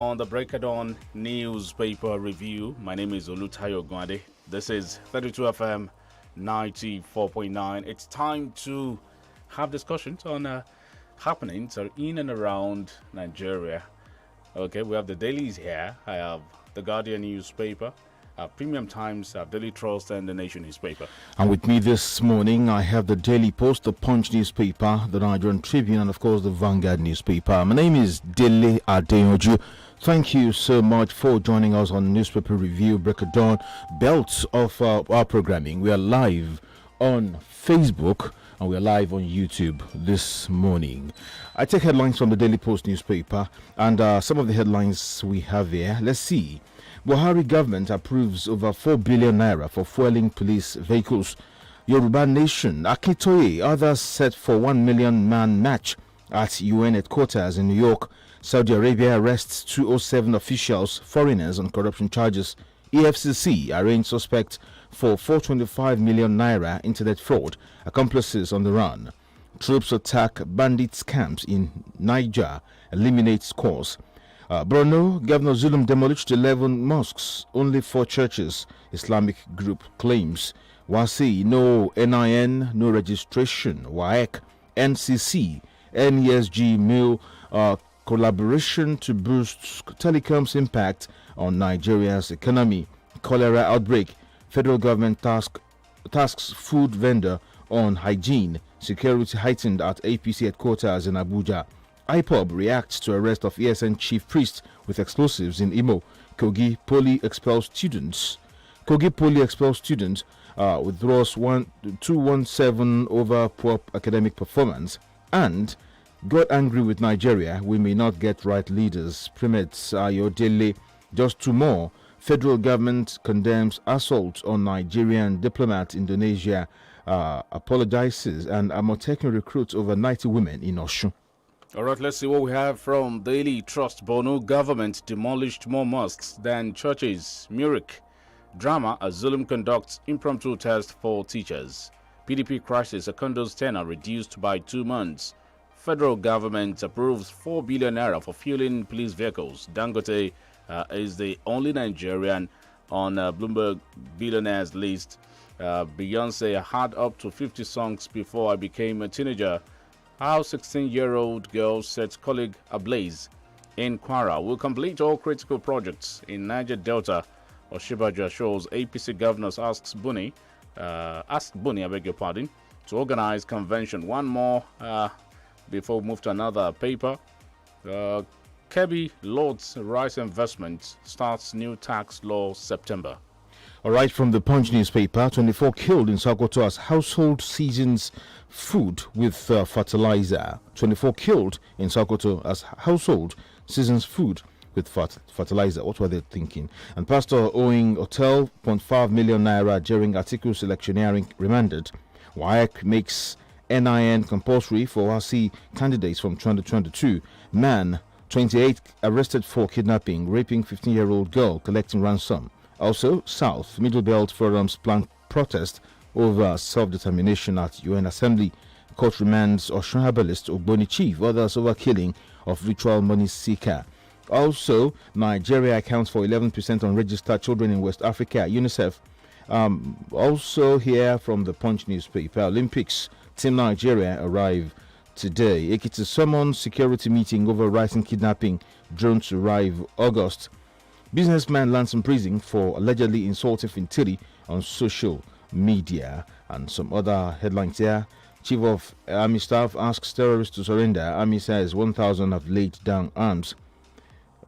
On the Breakdown newspaper review, my name is Olutayo Gwade. This is 32 FM 94.9. It's time to have discussions on happenings in and around Nigeria. Okay, we have the dailies here. I have the Guardian newspaper, Premium Times, Daily Trust, and the Nation newspaper. And with me this morning, I have the Daily Post, the Punch newspaper, the Nigerian Tribune, and of course the Vanguard newspaper. My name is Dele Adeoju. Thank you so much for joining us on Newspaper Review Break of Dawn, belt of our programming. We are live on Facebook and we are live on YouTube this morning. I take headlines from the Daily Post newspaper and some of the headlines we have here. Let's see. Buhari government approves over 4 billion naira for fueling police vehicles. Yoruba Nation, Akintoye, others set for 1 million man match at UN headquarters in New York. Saudi Arabia arrests 207 officials, foreigners on corruption charges. EFCC arraigned suspect for 425 million naira internet fraud. Accomplices on the run. Troops attack bandits camps in Niger, eliminates cause. Borno, Governor Zulum demolished 11 mosques, only 4 churches. Islamic group claims. Wasi, no NIN, no registration. WAEC, NCC, NESG, MIL, collaboration to boost telecoms impact on Nigeria's economy. Cholera outbreak. Federal government tasks food vendor on hygiene. Security heightened at APC headquarters in Abuja. IPOB reacts to arrest of ESN chief priest with explosives in Imo. Kogi Poly expels students. Withdraws 217 over poor academic performance. And got angry with Nigeria. We may not get right leaders. Primates Ayodele. Just 2 more. Federal government condemns assault on Nigerian diplomat. Indonesia apologizes, and Amotekun recruits over 90 women in Osun. All right, let's see what we have from Daily Trust. Borno government demolished more mosques than churches. Murik drama as Zulum conducts impromptu test for teachers. PDP crisis, Secondo's tenure reduced by 2 months. Federal government approves 4 billion naira for fueling police vehicles. Dangote is the only Nigerian on Bloomberg billionaires list. Beyonce had up to 50 songs before I became a teenager. How 16-year-old girl sets colleague ablaze in Kwara. Will complete all critical projects in Niger Delta. Oshibaja shows APC governors ask Buni, I beg your pardon, to organize convention. One more before we move to another paper. Kebbi Lord's rice investment starts new tax law September. All right, from the Punch newspaper, 24 killed in Sokoto as household seasons food with fertilizer. 24 killed in Sokoto as household seasons food with fertilizer. What were they thinking? And Pastor owing hotel 0.5 million naira during article selectioneering remanded. WAEC makes NIN compulsory for RC candidates from 2022. Man, 28, arrested for kidnapping, raping 15-year-old girl, collecting ransom. Also, South Middle Belt Forum's planned protest over self-determination at UN Assembly. Court remands Osun herbalist Ogboni chief, others over killing of ritual money seeker. Also, Nigeria accounts for 11% unregistered children in West Africa. UNICEF. Also here from the Punch newspaper, Olympics. Team Nigeria arrive today. Ekiti summons security meeting over rising kidnapping. Drones arrive August. Businessman lands in prison for allegedly insulting Fintiri on social media. And some other headlines here. Chief of Army Staff asks terrorists to surrender. Army says 1,000 have laid down arms.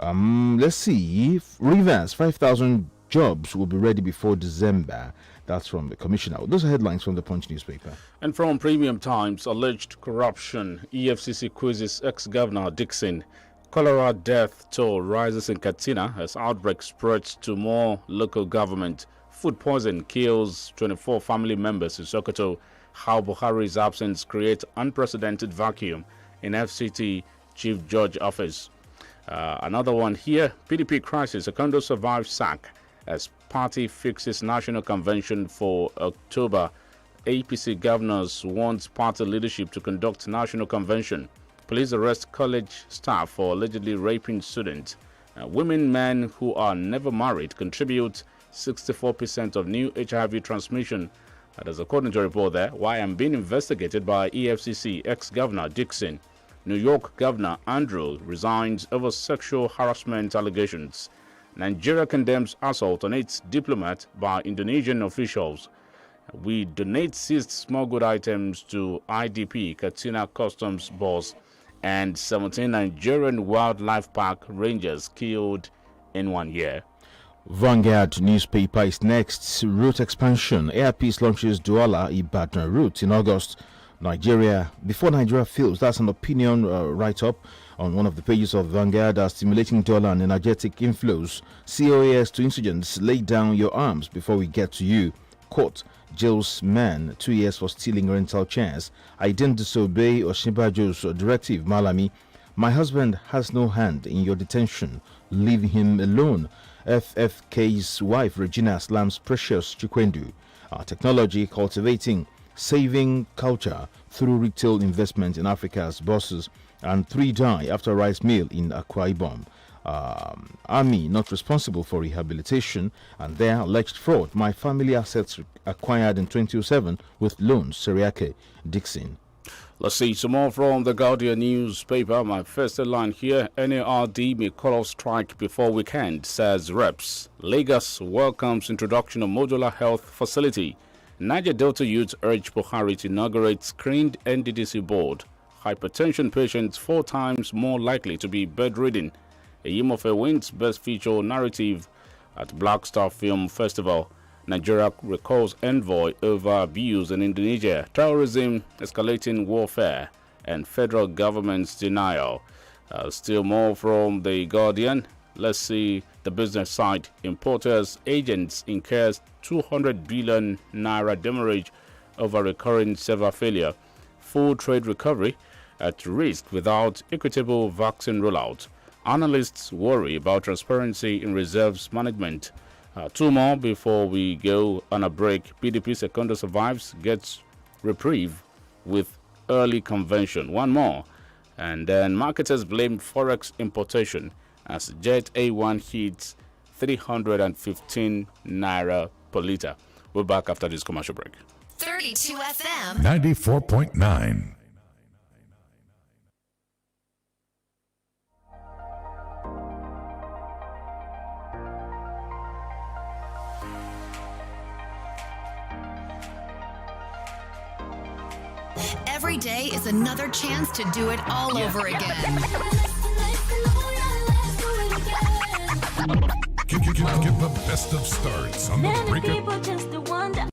Let's see. Rivers, 5,000 jobs will be ready before December. That's from the commissioner. Those are headlines from the Punch newspaper. And from Premium Times, alleged corruption. EFCC quizzes ex-governor Dixon. Cholera death toll rises in Katsina as outbreak spreads to more local government. Food poison kills 24 family members in Sokoto. How Buhari's absence creates unprecedented vacuum in FCT Chief Judge office. Another one here. PDP crisis. Secondo survives sack as party fixes national convention for October. APC governors wants party leadership to conduct national convention. Police arrest college staff for allegedly raping students. Women, men who are never married contribute 64% of new HIV transmission. That is according to a report there. Why I'm being investigated by EFCC ex-governor Dixon. New York Governor Andrew resigns over sexual harassment allegations. Nigeria condemns assault on its diplomat by Indonesian officials. We donate seized smuggled items to IDP, Katsina Customs boss, and 17 Nigerian wildlife park rangers killed in 1 year. Vanguard newspaper is next. Route expansion. Air Peace launches Douala Ibadan route in August. Nigeria, before Nigeria fails. That's an opinion write-up on one of the pages of Vanguard. Stimulating dollar and energetic inflows. COAS to insurgents, lay down your arms before we get to you. Court jails man 2 years for stealing rental chairs. I didn't disobey Osinbajo's directive. Malami, my husband has no hand in your detention. Leave him alone. FFK's wife Regina slams Precious Chikwendu. Technology cultivating saving culture through retail investment in Africa's bosses. And 3 die after rice mill in Akwa Ibom. Army not responsible for rehabilitation, and their alleged fraud. My family assets acquired in 2007 with loans. Seriake Dixon. Let's see some more from the Guardian newspaper. My first headline here: NARD may call off strike before weekend, says reps. Lagos welcomes introduction of modular health facility. Niger Delta youths urge Buhari to inaugurate screened NDDC board. Hypertension patients 4 times more likely to be bedridden. Eyimofe wins Best Feature Narrative at Black Star Film Festival. Nigeria recalls envoy over abuse in Indonesia. Terrorism, escalating warfare, and federal government's denial. Still more from the Guardian. Let's see the business side. Importers, agents incurs 200 billion naira demurrage over recurring server failure. Full trade recovery at risk without equitable vaccine rollout. Analysts worry about transparency in reserves management. 2 more before we go on a break. PDP Secondo survives, gets reprieve with early convention. 1 more. And then marketers blame forex importation as Jet A1 hits 315 naira per liter. We're back after this commercial break. 32 FM 94.9. Every day is another chance to do it all over again. Get the best of starts on the break. Many people just wonder.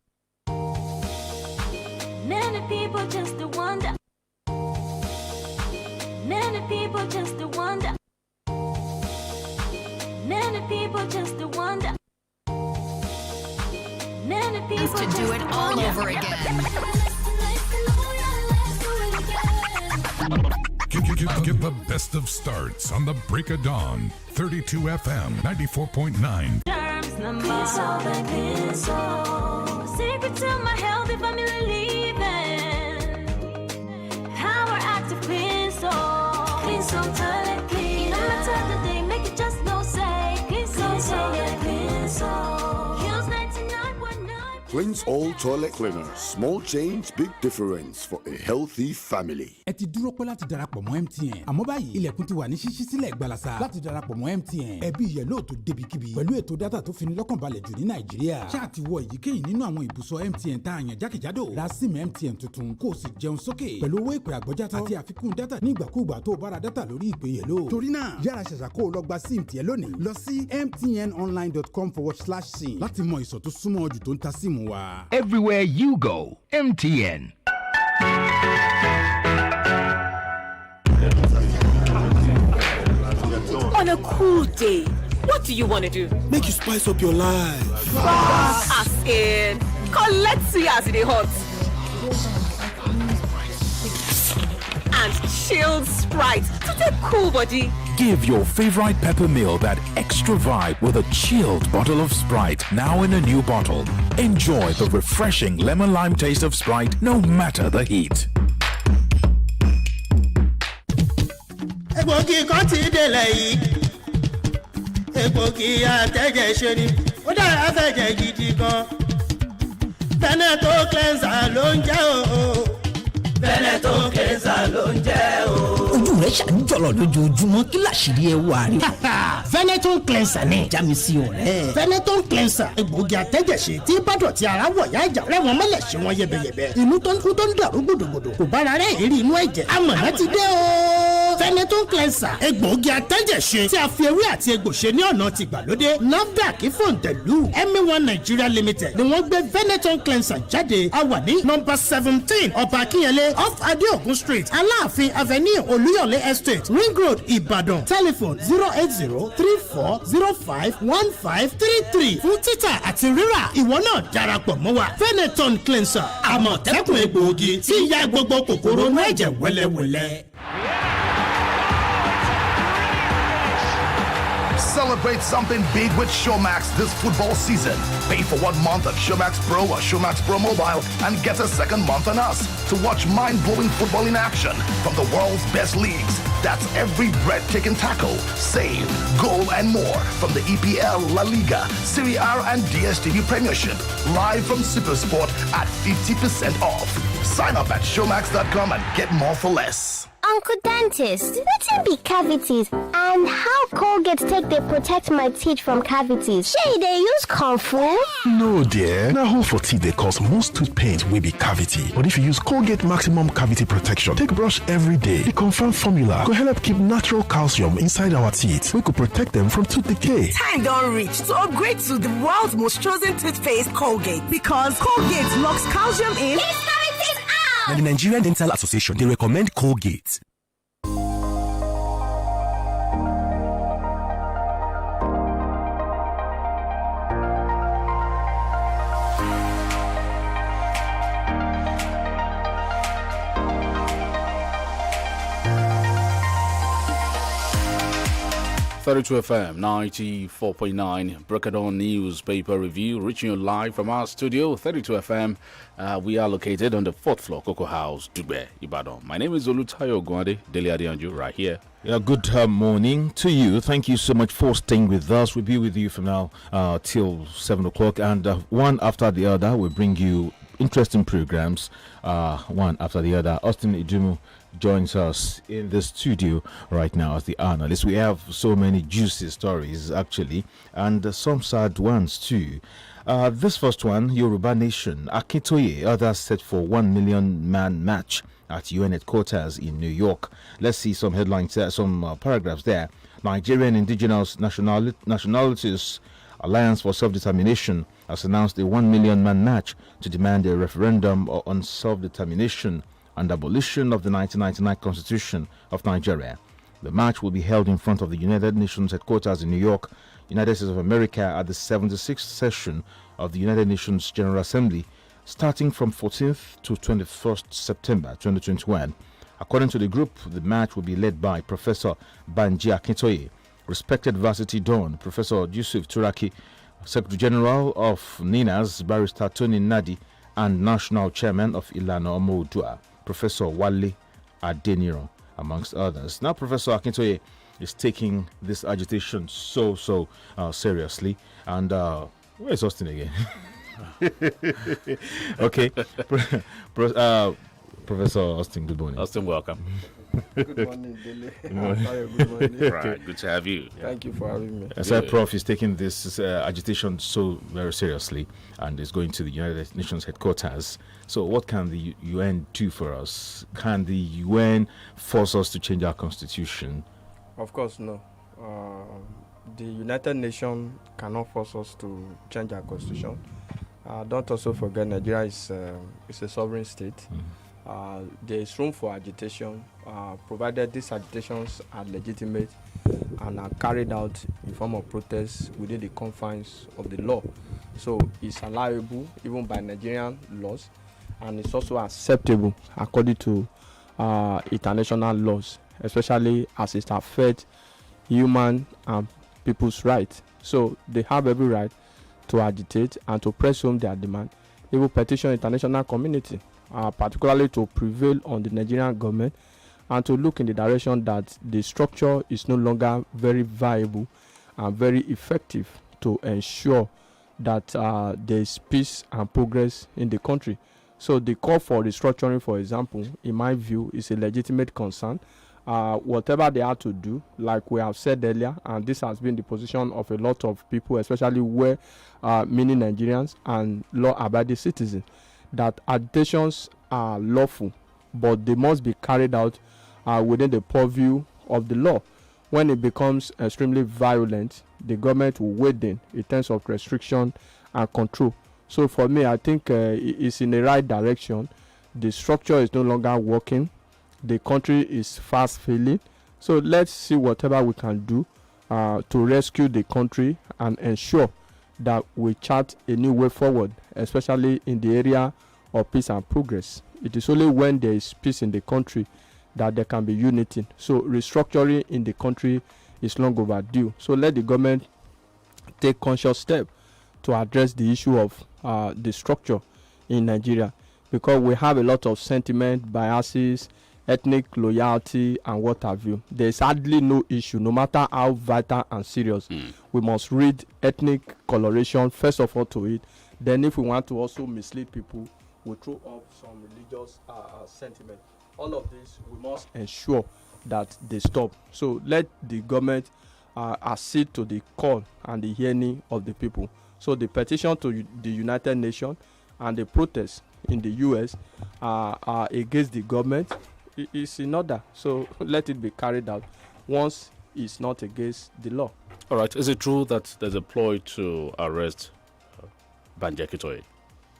Many people just wonder. Many people just wonder. Many people just wonder. Many people To do it all over again. Get the best of starts on the break of dawn. 32 FM 94.9. Terms number. Secret to my healthy family living. Power active clean soul. Clean soul, toilet clean. No matter the day, make it just no say. Clean soul, toilet clean soul. Kills 99.9. Cleanse all toilet cleaners. Small change, big difference for a healthy family. ẹ ti dúró pẹ́ láti darapọ̀ mọ́ MTN àmọ́ báyìí ilẹ̀kùn ti wà ní ṣíṣí sílẹ̀ gbalasa láti darapọ̀ mọ́ MTN ẹbí yẹ̀lò tó débikíbi pẹ̀lú ètò dátà tó fini lọ́kàn balẹ̀ jù ní Nàìjíríà ṣáà ti wọ èyíkéyìí nínú àwọn ibùsọ̀ MTN tá a yàn jákèjádò ra síìmù MTN tuntun kó o sì jẹun sókè pẹ̀lú owó ìpè àgbọ́játọ́ àti àfikún dátà nígbàkúùgbà tó o bá ra dátà lórí ìpè yẹ̀lò torí náà yára ṣẹ̀ṣà kó o lọ gba síìmù tiẹ̀ lónìí lọ sí mtnonline.com/sim láti mọ ìsọ̀ tó súnmọ́ jù tó ń ta síìmù wa. Everywhere you go, MTN. On a cool day, what do you want to do? Make you spice up your life. As in, collect see as it hot. And chilled Sprite to take cool body. Give your favorite pepper meal that extra vibe with a chilled bottle of Sprite, now in a new bottle. Enjoy the refreshing lemon lime taste of Sprite no matter the heat. Egbògi kan ti délẹ̀ yìí egbògi àtẹ̀jẹ̀ ṣe ni ó dára fẹ̀jẹ̀ gidi gan. Veneto cleanser ló ń jẹ́ o. Veneto cleanser ló ń jẹ́ o. Ojú rẹ̀ ṣàǹjọ̀lọ̀ lójoojúmọ́ kí làṣírí ẹ wà rí. Veneto cleanser ni. Já mi sí ọ̀rẹ́. Veneto cleanser egbògi àtẹ̀jẹ̀ṣe tí bádọ̀tí ara wọ̀ yá ìjà rẹ̀ wọ́n mọ́lẹ̀ ṣe wọ́n yẹbẹyẹbẹ. Inú tó ń kú tó ń dàrú gbòdògbòdò kò bára rẹ̀ èrí inú ẹ̀jẹ̀. Amọ̀nà ti dé o. Veneto cleanser egbògi àtẹ̀jẹ̀ṣe tí a fi ewé àti egbò ṣe ní ọ̀nà tìgbàlódé. NAFDAC fòǹtẹ̀lù MA1 Nigeria Limited ni wọ́n gbé Veneto cleanser jáde. A wà ní nọ́mbà 17 Ọba Akínyẹlé off Adeokun Street Aláàfin Avenue Olúyọ̀lé Estate Ring Road Ìbàdàn. Telephone 08034051533 fún títà àti rírà. Ìwọ náà darapọ̀ mọ́ wa. Veneton cleanser àmọ̀tẹ́kùn egbòogi tí ń ya gbogbo kòkòrò inú ẹ̀jẹ̀ wẹ́lẹ́wẹ́lẹ́. Celebrate something big with Showmax this football season. Pay for 1 month of Showmax Pro or Showmax Pro Mobile and get a second month on us to watch mind-blowing football in action from the world's best leagues. That's every breathtaking tackle, save, goal, and more from the EPL, La Liga, Serie A, and DStv Premiership. Live from Supersport at 50% off. Sign up at showmax.com and get more for less. Uncle Dentist, wetin be cavities and how Colgate take dey protect my teeth from cavities? Shey dey use comfort? No dear, na hole for teeth dey cause most tooth pain wey be cavity. But if you use Colgate Maximum Cavity Protection take brush every day, the confirmed formula go help keep natural calcium inside our teeth wey go protect them from tooth decay. Time don reach to upgrade to the world's most chosen toothpaste, Colgate, because Colgate locks calcium in. Now, the Nigerian Dental Association, they recommend Colgate. FM 94.9 Breakdown newspaper review reaching you live from our studio 32 FM. We are located on the 4th floor Cocoa House, Dugbe, Ibadan. My name is Olutayo Gwande, Dele Adeyanju, right here. Yeah, good morning to you. Thank you so much for staying with us. We'll be with you from now till 7 o'clock, and one after the other we'll bring you interesting programs, one after the other. Austin Ijumu joins us in the studio right now as the analyst. We have so many juicy stories actually, and some sad ones too. This first one, Yoruba Nation, Akintoye, others set for 1 million man match at UN headquarters in New York. Let's see some headlines there, some paragraphs there. Nigerian Indigenous Nationalities Alliance for Self-Determination has announced a 1 million man march to demand a referendum on self-determination and abolition of the 1999 Constitution of Nigeria. The march will be held in front of the United Nations headquarters in New York, United States of America, at the 76th session of the United Nations General Assembly, starting from 14th to 21st September 2021. According to the group, the march will be led by Professor Banji Akintoye, respected Varsity Don, Professor Yusuf Turaki, Secretary General of NINAS, Barrister Tony Nadi, and National Chairman of Ilana Omoudua, Professor Wale Adeniro, amongst others. Now, Professor Akintoye is taking this agitation so seriously. And where's Austin again? Okay. Professor Austin, good morning. Austin, welcome. Good morning, Dele. Good morning. Good morning. Right, good to have you. Thank you for having me. So, Prof is taking this agitation so very seriously and is going to the United Nations headquarters. So, what can the UN do for us? Can the UN force us to change our constitution? Of course, no. The United Nations cannot force us to change our constitution. Don't also forget Nigeria is a sovereign state. There is room for agitation, provided these agitations are legitimate and are carried out in form of protests within the confines of the law. So it's allowable even by Nigerian laws, and it's also acceptable according to international laws, especially as it affects human and people's rights. So they have every right to agitate and to press home their demand, even petition international community, particularly to prevail on the Nigerian government and to look in the direction that the structure is no longer very viable and very effective to ensure that there is peace and progress in the country. So the call for restructuring, for example, in my view, is a legitimate concern. Whatever they have to do, like we have said earlier, and this has been the position of a lot of people, especially where many Nigerians and law-abiding citizens, that agitations are lawful, but they must be carried out within the purview of the law. When it becomes extremely violent, the government will wade in terms of restriction and control. So for me, I think it's in the right direction. The structure is no longer working. The country is fast failing. So let's see whatever we can do to rescue the country and ensure that we chart a new way forward, especially in the area of peace and progress. It is only when there is peace in the country that there can be unity. So restructuring in the country is long overdue. So let the government take conscious steps to address the issue of the structure in Nigeria, because we have a lot of sentiment, biases, ethnic loyalty, and what have you. There is hardly no issue, no matter how vital and serious. We must read ethnic coloration first of all to it. Then if we want to also mislead people, we throw up some religious sentiment. All of this, we must ensure that they stop. So let the government accede to the call and the hearing of the people. So the petition to the United Nations and the protests in the US against the government is in order. So let it be carried out once it's not against the law. All right. Is it true that there's a ploy to arrest Banji Akintoye?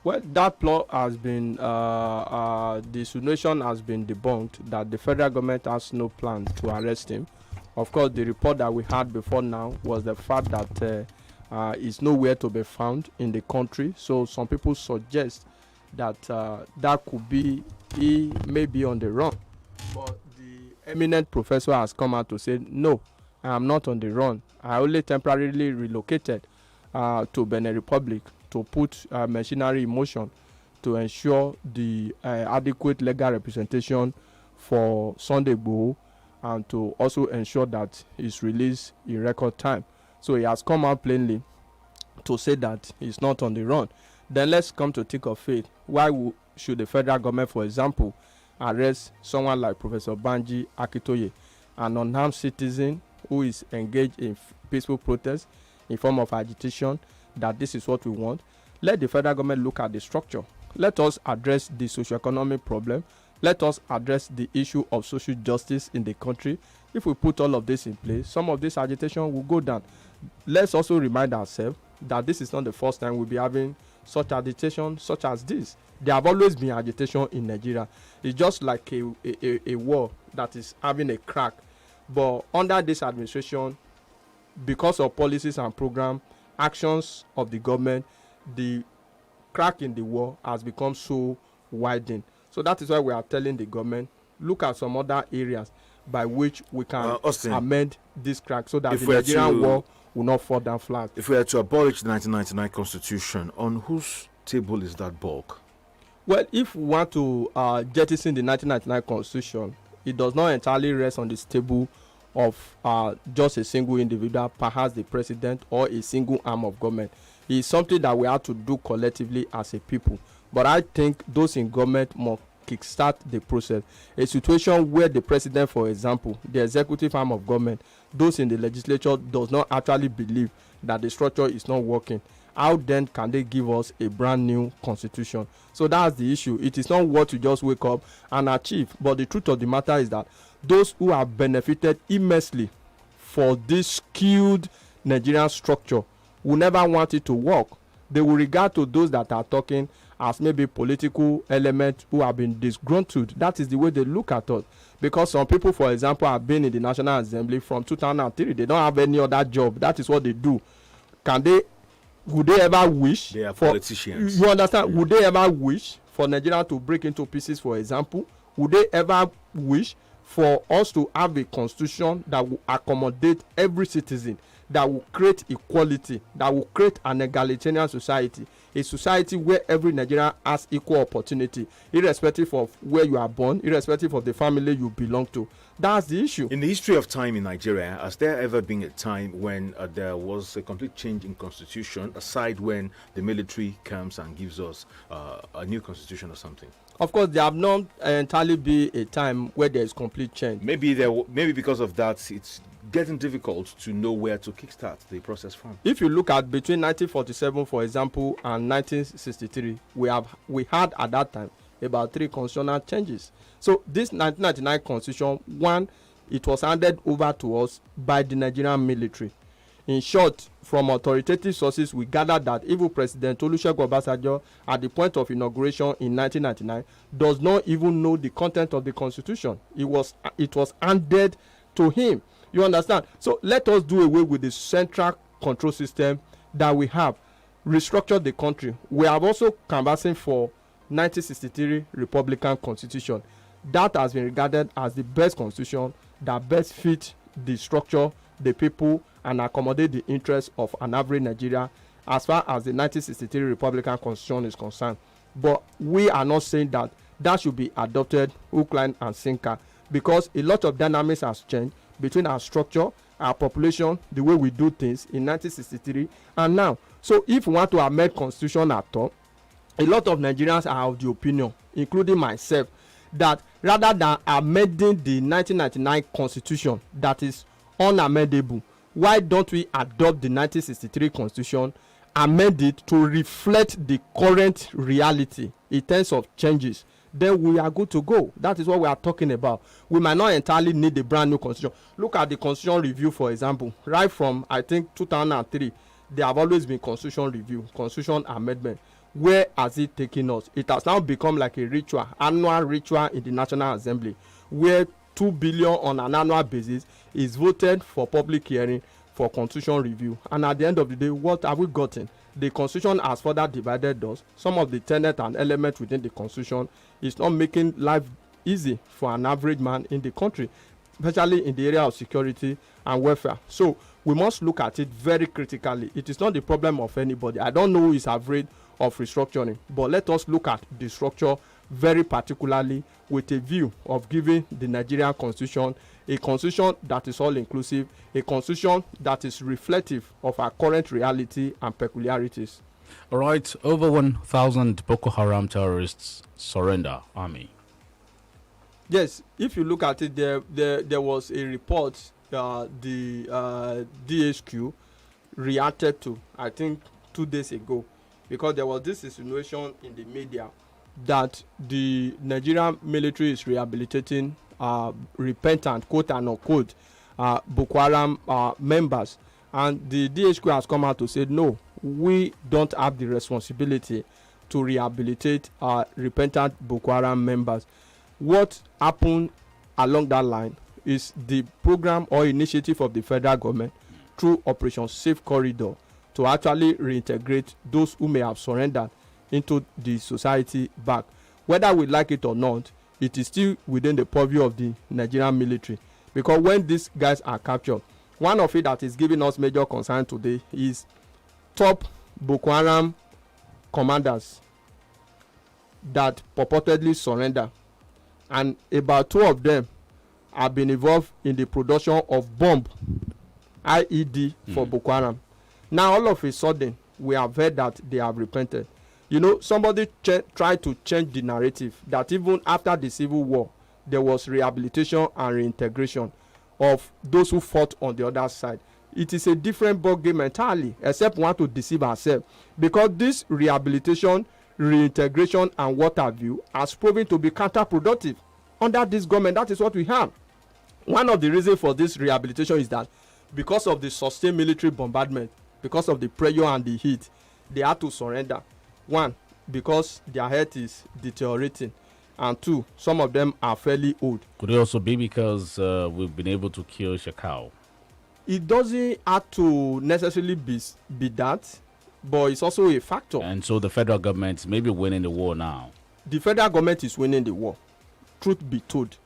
Well, that plot has been, the insinuation has been debunked that the federal government has no plan to arrest him. Of course, the report that we had before now was the fact that he's nowhere to be found in the country. So some people suggest that that could be he may be on the run. But the eminent professor has come out to say, no, I am not on the run. I only temporarily relocated to Benin Republic to put machinery in motion to ensure the adequate legal representation for Sunday Igboho and to also ensure that it's released in record time. So he has come out plainly to say that he's not on the run. Then let's come to think of it. Why should the federal government, for example, arrest someone like Professor Banji Akintoye, an unarmed citizen who is engaged in peaceful protest in form of agitation, that this is what we want? Let the federal government look at the structure. Let us address the socioeconomic problem. Let us address the issue of social justice in the country. If we put all of this in place, some of this agitation will go down. Let's also remind ourselves that this is not the first time we'll be having such agitation such as this. There have always been agitation in Nigeria. It's just like a wall that is having a crack. But under this administration, because of policies and program, actions of the government, the crack in the wall has become so widened. So that is why we are telling the government, look at some other areas by which we can amend this crack so that the Nigerian wall will not fall down flat. If we are to abolish the 1999 Constitution, on whose table is that bulk? Well, if we want to jettison the 1999 Constitution, it does not entirely rest on the table of just a single individual, perhaps the president or a single arm of government. It's something that we have to do collectively as a people. But I think those in government must kickstart the process. A situation where the president, for example, the executive arm of government, those in the legislature does not actually believe that the structure is not working. How then can they give us a brand new constitution? So that's the issue. It is not what you just wake up and achieve. But the truth of the matter is that those who have benefited immensely for this skewed Nigerian structure will never want it to work. They will regard to those that are talking as maybe political elements who have been disgruntled. That is the way they look at us. Because some people, for example, have been in the National Assembly from 2003. They don't have any other job. That is what they do. Would they ever wish? They are politicians. You understand? Would they ever wish for Nigeria to break into pieces, for example? Would they ever wish for us to have a constitution that will accommodate every citizen? that will create equality, that will create an egalitarian society, a society where every Nigerian has equal opportunity, irrespective of where you are born, irrespective of the family you belong to. That's the issue. In the history of time in Nigeria, has there ever been a time when there was a complete change in constitution, aside when the military comes and gives us a new constitution or something? Of course, there have not entirely been a time where there is complete change. Maybe because of that, it's getting difficult to know where to kickstart the process from. If you look at between 1947, for example, and 1963, we had at that time about 3 constitutional changes. So this 1999 constitution, one, it was handed over to us by the Nigerian military. In short, from authoritative sources, we gathered that even President Olusegun Obasanjo, at the point of inauguration in 1999, does not even know the content of the constitution. It was handed to him. You understand? So let us do away with the central control system that we have, restructure the country. We have also canvassing for 1963 Republican Constitution. That has been regarded as the best constitution that best fits the structure, the people, and accommodate the interests of an average Nigeria as far as the 1963 Republican Constitution is concerned. But we are not saying that that should be adopted hook, line, and sinker, because a lot of dynamics has changed between our structure, our population, the way we do things in 1963 and now. So if we want to amend constitution at all, a lot of Nigerians are of the opinion, including myself, that rather than amending the 1999 constitution that is unamendable, why don't we adopt the 1963 constitution, amend it to reflect the current reality in terms of changes? Then we are good to go. That is what we are talking about. We might not entirely need a brand new constitution. Look at the constitution review, for example. Right from, I think, 2003, there have always been constitution review, constitution amendment. Where has it taken us? It has now become like a ritual, annual ritual in the National Assembly, where 2 billion on an annual basis is voted for public hearing for constitution review. And at the end of the day, what have we gotten? The constitution has further divided us. Some of the tenets and elements within the constitution is not making life easy for an average man in the country, especially in the area of security and welfare. So we must look at it very critically. It is not the problem of anybody. I don't know who is afraid of restructuring, but let us look at the structure very particularly with a view of giving the Nigerian constitution a constitution that is all inclusive, a constitution that is reflective of our current reality and peculiarities. All right, over 1,000 Boko Haram terrorists surrender army. Yes, if you look at it, there was a report the DHQ reacted to, I think 2 days ago, because there was this insinuation in the media that the Nigerian military is rehabilitating repentant, quote and unquote, Boko Haram members. And the DHQ has come out to say, no, we don't have the responsibility to rehabilitate repentant Boko Haram members. What happened along that line is the program or initiative of the federal government through Operation Safe Corridor to actually reintegrate those who may have surrendered into the society back. Whether we like it or not, it is still within the purview of the Nigerian military, because when these guys are captured, one of it that is giving us major concern today is top Boko Haram commanders that purportedly surrender, and about 2 of them have been involved in the production of bomb IED for Boko Haram. Now all of a sudden we have heard that they have repented. You know, somebody tried to change the narrative that even after the civil war there was rehabilitation and reintegration of those who fought on the other side. It is a different ballgame entirely, except we want to deceive ourselves, because this rehabilitation, reintegration and what have you has proven to be counterproductive under this government. That is what we have. One of the reasons for this rehabilitation is that because of the sustained military bombardment, because of the pressure and the heat, they had to surrender. 1, because their health is deteriorating, and 2, some of them are fairly old. Could it also be because we've been able to kill Shekau? It doesn't have to necessarily be that, but it's also a factor. And so the federal government may be winning the war now. The federal government is winning the war. Truth be told,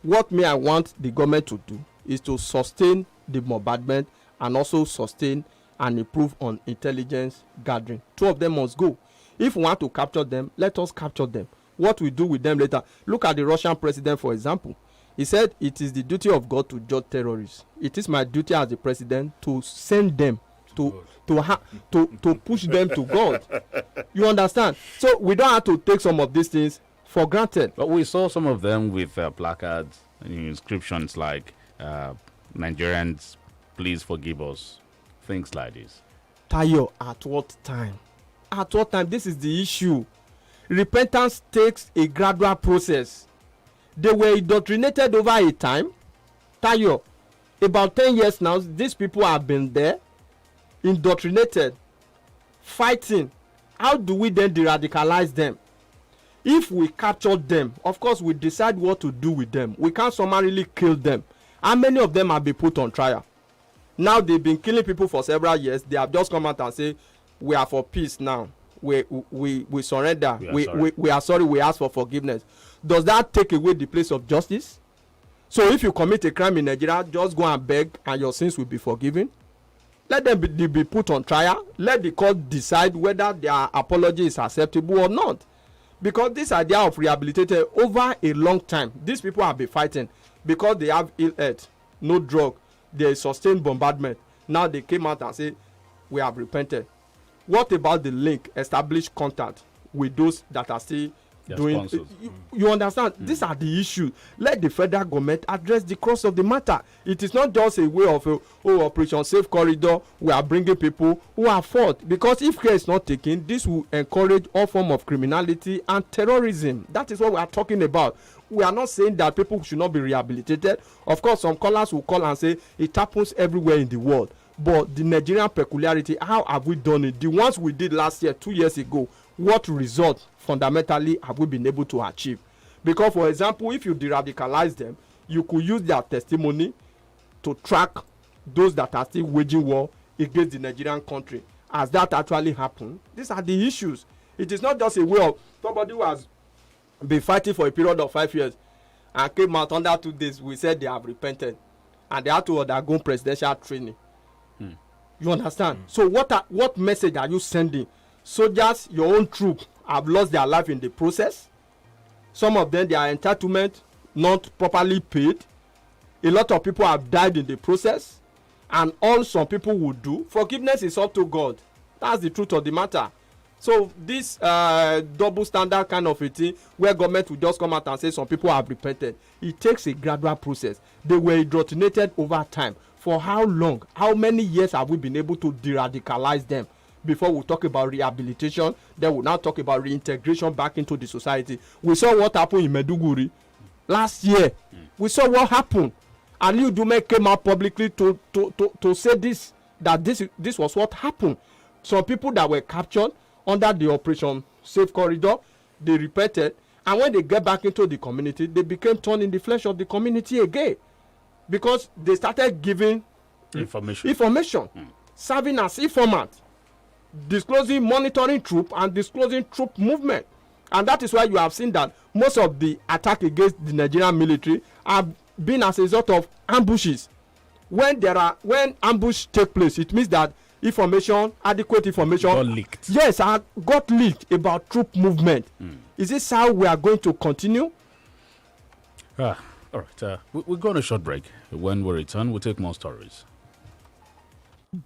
what may I want the government to do is to sustain the bombardment and also sustain and improve on intelligence gathering. 2 of them must go. If we want to capture them, let us capture them. What we do with them later. Look at the Russian president, for example. He said, it is the duty of God to judge terrorists. It is my duty as the president to send them to push them to God. You understand? So we don't have to take some of these things for granted. But we saw some of them with placards and inscriptions like Nigerians, please forgive us. Things like this. Tayo, at what time? At what time? This is the issue. Repentance takes a gradual process. They were indoctrinated over a time. Tayo, about 10 years now, these people have been there, indoctrinated, fighting. How do we then de-radicalize them? If we capture them, of course, we decide what to do with them. We can't summarily kill them. How many of them have been put on trial? Now they've been killing people for several years. They have just come out and say, we are for peace now. We surrender. We are sorry. We ask for forgiveness. Does that take away the place of justice? So if you commit a crime in Nigeria, just go and beg and your sins will be forgiven. Let them be put on trial. Let the court decide whether their apology is acceptable or not. Because this idea of rehabilitated over a long time, these people have been fighting because they have ill health, no drug, there is sustained bombardment. Now they came out and say, we have repented. What about the link, established contact with those that are still doing? You understand? These are the issues. Let the federal government address the crux of the matter. It is not just a way of Operation Safe Corridor. We are bringing people who are fought, because if care is not taken, this will encourage all form of criminality and terrorism. That is what we are talking about. We are not saying that people should not be rehabilitated. Of course, some callers will call and say it happens everywhere in the world. But the Nigerian peculiarity, how have we done it? The ones we did last year, 2 years ago, what result fundamentally have we been able to achieve? Because, for example, if you de-radicalize them, you could use their testimony to track those that are still waging war against the Nigerian country. Has that actually happened? These are the issues. It is not just a way of somebody who has been fighting for a period of 5 years and came out under 2 days. We said they have repented and they had to undergo presidential training. You understand? So what message are you sending? Soldiers, your own troops, have lost their life in the process. Some of them, their entitlement not properly paid. A lot of people have died in the process. And all some people would do, forgiveness is up to God. That's the truth of the matter. So this double standard kind of a thing, where government will just come out and say some people have repented, it takes a gradual process. They were indoctrinated over time. For how long? How many years have we been able to de-radicalize them? Before we talk about rehabilitation, then we'll now talk about reintegration back into the society. We saw what happened in Meduguri last year. We saw what happened. And Aliu Dume came out publicly to say this was what happened. Some people that were captured under the Operation Safe Corridor, they repented. And when they get back into the community, they became thorn in the flesh of the community again. Because they started giving information, serving as informant, disclosing monitoring troop and disclosing troop movement. And that is why you have seen that most of the attack against the Nigerian military have been as a result of ambushes. When ambush take place, it means that adequate information got leaked. Yes, got leaked about troop movement. Is this how we are going to continue? All right, we're going on a short break. When we return, we'll take more stories.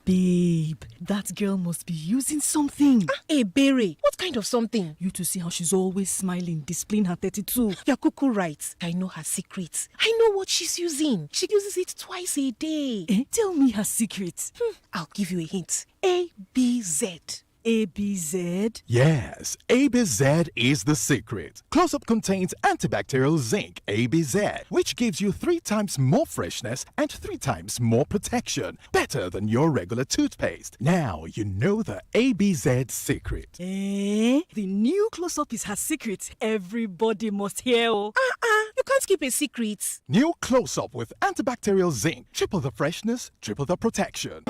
Babe, that girl must be using something. Hey, Berry, what kind of something? You to see how she's always smiling, displaying her 32. You're cuckoo right. I know her secrets. I know what she's using. She uses it twice a day. Tell me her secret. I'll give you a hint. ABZ. ABZ? Yes, ABZ is the secret. Close-Up contains antibacterial zinc, ABZ, which gives you 3 times more freshness and 3 times more protection. Better than your regular toothpaste. Now you know the ABZ secret. The new Close-Up is her secret. Everybody must hear. You can't keep a secret. New Close-Up with antibacterial zinc. Triple the freshness, triple the protection.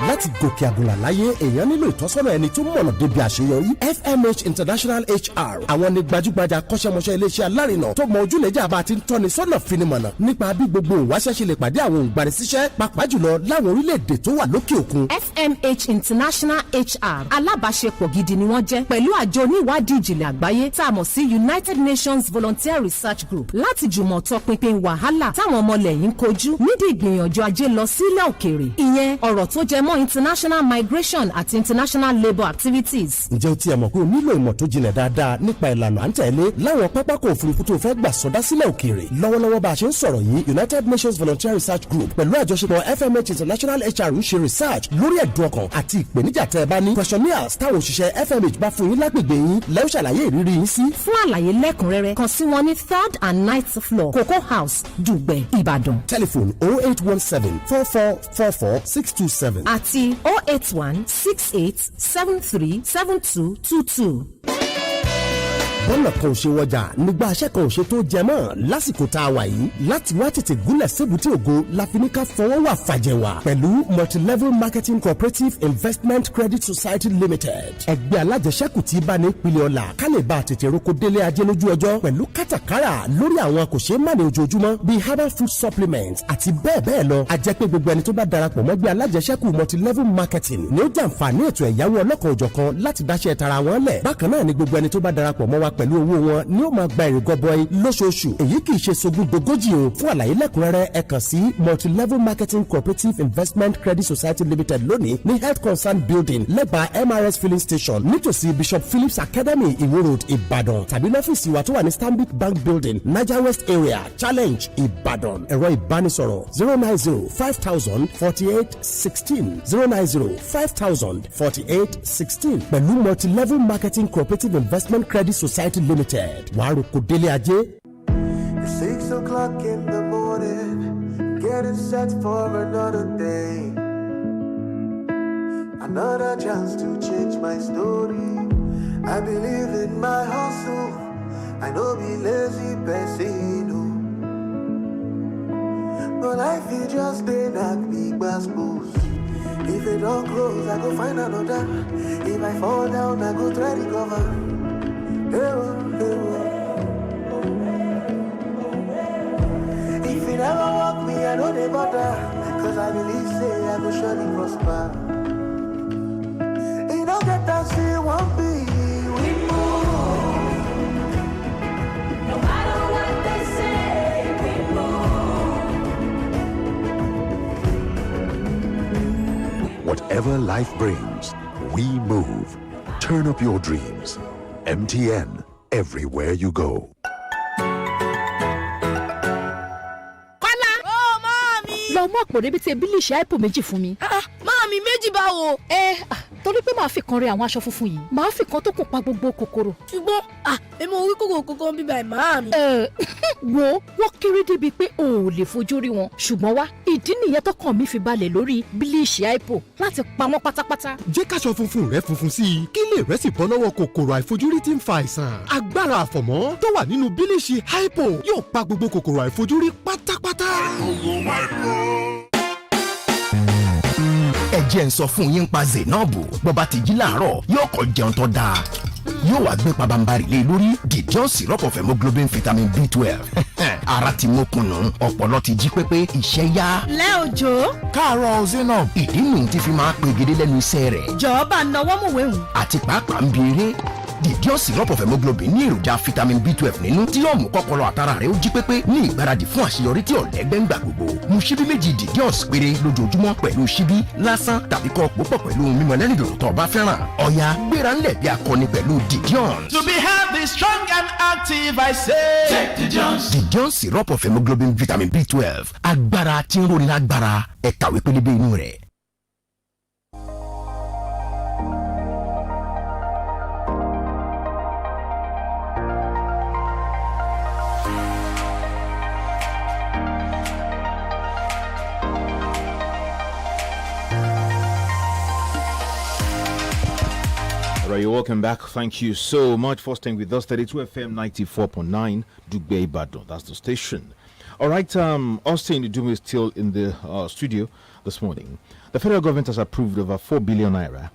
láti gòkè àgùnlà láyé èèyàn nílò ìtọ́sọ́nà ẹni tó mọ̀nà débi àṣeyọrí. FMH International HR àwọn ni gbajúgbajà akọ́ṣẹ́mọṣẹ́ iléeṣẹ́ alárinà tó mọ ojúlẹ̀jà bá ti ń tọ́ni sọ́nà finimọ̀nà nípa bí gbogbo òwáṣẹ́ ṣe lè pàdé àwọn òǹgbanisíṣẹ́ pàápàá jùlọ láwọn orílẹ̀-èdè tó wà lókè òkun. FMH International HR alábàáṣepọ̀ gidi ni wọ́n jẹ́ pẹ̀lú àjọ oníwádìí ìjìnlẹ̀ àgbáyé tá a mọ̀ sí United Nations Volunteer Research Group láti jùmọ̀ tọpinpin wàhálà táwọn ọmọlẹ́yìn kojú nídìí ìgbìyànjú ajé lọ sílẹ̀ òkèèrè ìyẹn ọ̀rọ̀ tó jẹ mọ́ international migration àti international labour activities. ǹjẹ́ o tiẹ̀ mọ̀ pé o nílò ìmọ̀ tó jinlẹ̀ dáadáa nípa ìlànà à ń tẹ̀lé láwọn pápákọ̀ òfurufú tó fẹ́ gbà sọdá sílẹ̀ òkèèrè. lọ́wọ́lọ́wọ́ bá a ṣe ń sọ̀rọ̀ yìí United Nations Volunteer Research Group pẹ̀lú àjọṣepọ̀ FMH International HR ń ṣe research lórí ẹ̀dùn ọkàn àti ìpèníjà tẹ́ ẹ bá ní. questionnaires táwọn òṣìṣẹ́ FMH bá fún yín lágbègbè yín lẹ́yìn ṣàlàyé ìrírí yín sí. fún àlàyé lẹ́kùnrẹ́rẹ́ kàn sí wọn ní 3rd and 9th floor Cocoa House Dùgbẹ̀ Ìbàdàn. telephone 0817 4444 627 àti 081 68 73 7222. bọ́nà kan ò ṣe wọjà nígbà aṣẹ́ kan ò ṣe tó jẹ mọ́ lásìkò tá a wà yìí láti wá tètè gúnlẹ̀ sébùté ògo la fi ní ká fọwọ́ wà fàjẹ̀wà pẹ̀lú multilevel marketing cooperative investment credit society limited ẹgbẹ́ alájẹsẹ́kù tí bá ní ìpìlẹ̀ ọ̀la ká lè bá tètè roko délé ajé lójú ọjọ́ pẹ̀lú kátàkárà lórí àwọn kò ṣeé mánì ojoojúmọ́ bíi herbal food supplements àti bẹ́ẹ̀ bẹ́ẹ̀ lọ a jẹ́ pé gbogbo ẹni tó bá darapọ̀ mọ́gbẹ́ alájẹsẹ́kù multilevel marketing ni ó jàǹfààní ètò ẹ̀yáwó ọlọ́kan òjọ̀kan láti dáṣẹ́ tara wọn lẹ̀ bákan náà ni gbogbo ẹni tó bá darapọ̀ mọ́ wa pẹ̀lú owó wọn ni ó máa gba èrè gọbọi lóṣooṣù èyí kì í ṣe sogúndogójì o fún àlàyé lẹ́kùnrẹ́rẹ́ ẹ kàn sí multilevel marketing cooperative investment credit society limited lónìí ní health concern building lẹ́bàá MRS filling station nítòsí Bishop Phillips Academy Iwo Road Ìbàdàn tàbí lọ́fíìsì wa tó wà ní Stanbic Bank building Niger West area Challenge Ìbàdàn ẹ̀rọ ìbánisọ̀rọ̀ 090504816 090504816 pẹ̀lú multilevel marketing cooperative investment credit society limited wàá roko délé ajé. It's 6 o'clock in the morning, getting set for another day, another chance to change my story. I believe in my hustle, I know be lazy person, but life is just they knock me baskos. If it don't close, I go find another. If I fall down, I go try to recover. If you never walk me, I know they bother. Cause I believe, say, I go surely prosper. You don't get that see one be, we move. No matter what they say, we move. Whatever life brings, we move. Turn up your dreams. MTN, everywhere you go. lọ mú àpò débi tí ebílì ṣe àìpò méjì fún mi. Máàmì méjì báwo. Torí pé màá fi kan rẹ àwọn aṣọ funfun yìí màá fi kan tó kù pa gbogbo kòkòrò. ṣùgbọ́n èmi ò rí kòkòrò bíbá ẹ̀ máàmì. wo wọ́n kéré débi pé o ò lè fojú rí wọn ṣùgbọ́n wá ìdí nìyẹn tọkàn mi fi balẹ̀ lórí bílíìṣì àìpò láti pa wọ́n pátápátá. jẹ́ káṣọ funfun rẹ funfun sí i kí lè rẹ́ sì bọ́ lọ́wọ́ kòkòrò àìfojúrí tí ń fa àìsàn. agbára àfọ̀mọ́ tó wà nínú bílíìṣì àìpò yóò pa gbogbo kòkòrò àìfojúrí pátápátá. ẹ jẹ́ n sọ fún yín pa Zainabu bó bá ti jí láàárọ̀ yóò kọ́ jẹun tó dáa yóò wá gbé pabambarì lé lórí Didion syrup of hemoglobin vitamin B12 ara ti mókùnù ọpọlọ ti jí pépé iṣẹ́ yá. lẹ́ òjò. káàárọ̀ Zainab ìdí nù ti fi máa pegedé lẹ́nu iṣẹ́ rẹ̀. jọ̀ọ́ bá náwó mú wéhùn. àti pàápàá ń bi eré Didion syrup of hemoglobin ní èròjà vitamin B12 nínú tí yóò mú kọ́pọlọ àtàrà rẹ̀ ó jí pépé ní ìgbáradì fún àṣeyọrí tí ọ̀lẹ́gbẹ́ ń gbà gbogbo. mu ṣíbí méjì Didion péré lójoojúmọ́ pẹ̀lú ṣíbí lásán tàbí kọ́ púpọ̀ pẹ̀lú mímọ lẹ́rìndòdò tó bá fẹ́ràn. ọ̀yá gbéra ńlẹ̀ bí akọni pẹ̀lú Didion. To be healthy, strong and active, I say. Take Didion. Didion syrup of hemoglobin vitamin B12 agbára tí ń roni lágbára ẹ kàwé pélébé inú rẹ̀. Right, you're welcome back. Thank you so much for staying with us. 32 FM 94.9 Dugbe Ibadan. That's the station. All right, Austin Idum is still in the studio this morning. The federal government has approved over 4 billion naira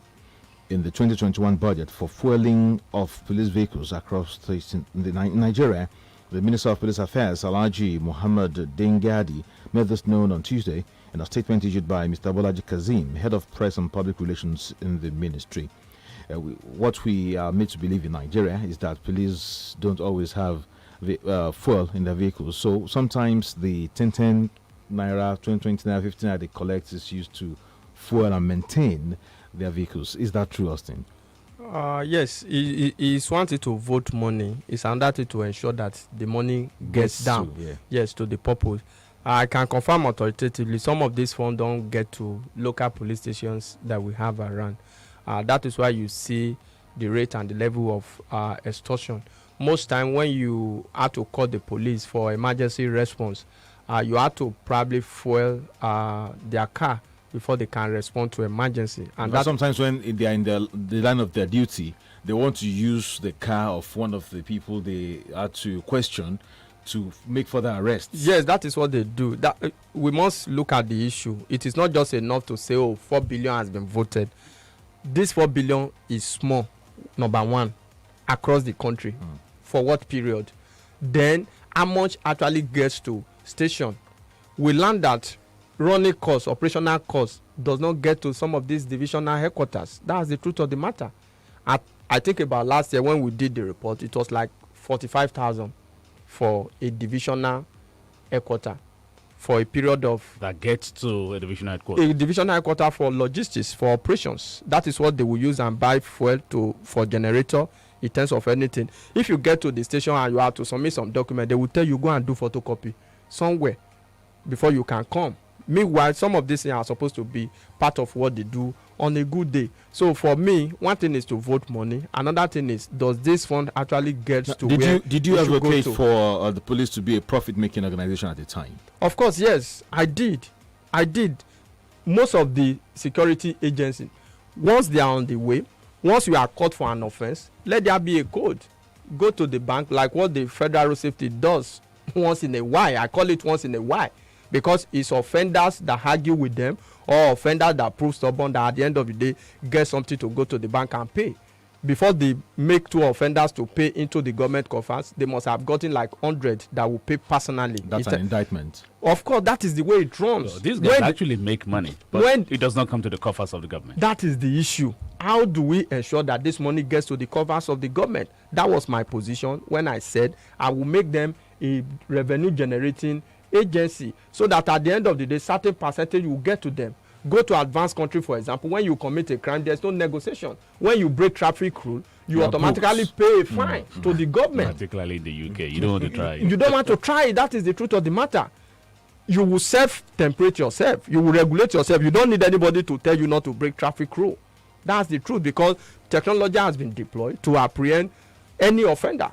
in the 2021 budget for fueling of police vehicles across states in Nigeria. The Minister of Police Affairs, Alhaji Muhammad Dengadi, made this known on Tuesday in a statement issued by Mr. Bolaji Kazim, Head of Press and Public Relations in the ministry. What we are made to believe in Nigeria is that police don't always have fuel in their vehicles. So sometimes the 10 naira, 20 naira, 15 naira they collect is used to fuel and maintain their vehicles. Is that true, Austin? Yes, he's wanted to vote money. It's another to ensure that the money gets down. Yes, to the purpose. I can confirm authoritatively some of these funds don't get to local police stations that we have around. That is why you see the rate and the level of extortion. Most time when you have to call the police for emergency response, you have to probably fuel their car before they can respond to emergency. And that sometimes when they are in the line of their duty, they want to use the car of one of the people they had to question to make further arrests. Yes, that is what they do. That we must look at the issue. It is not just enough to say, 4 billion has been voted. This 4 billion is small, number one, across the country. For what period? Then how much actually gets to station? We learned that running costs, operational costs, does not get to some of these divisional headquarters. That's the truth of the matter. I think about last year when we did the report, it was like 45,000 for a divisional headquarter for a period of... That gets to a divisional headquarter. A divisional headquarter for logistics, for operations. That is what they will use and buy fuel for generator in terms of anything. If you get to the station and you have to submit some document, they will tell you go and do photocopy somewhere before you can come. Meanwhile, some of these things are supposed to be part of what they do on a good day. So for me, one thing is to vote money. Another thing is, does this fund actually get to where Did you advocate for the police to be a profit-making organization at the time? Of course, yes, I did. Most of the security agencies, once they are on the way, once you are caught for an offense, let there be a code. Go to the bank, like what the Federal Road Safety does once in a while. I call it once in a while, because it's offenders that argue with them or offenders that prove stubborn that at the end of the day get something to go to the bank and pay. Before they make two offenders to pay into the government coffers, they must have gotten like 100 that will pay personally. That's an indictment. Of course, that is the way it runs. So these guys actually make money, but it does not come to the coffers of the government. That is the issue. How do we ensure that this money gets to the coffers of the government? That was my position when I said I will make them a revenue generating agency, so that at the end of the day, certain percentage will get to them. Go to advanced country, for example, when you commit a crime, there's no negotiation. When you break traffic rule, you automatically pay a fine to the government. Particularly in the UK, you don't want to try it. You don't want to try it. That is the truth of the matter. You will self-temperate yourself. You will regulate yourself. You don't need anybody to tell you not to break traffic rule. That's the truth, because technology has been deployed to apprehend any offender,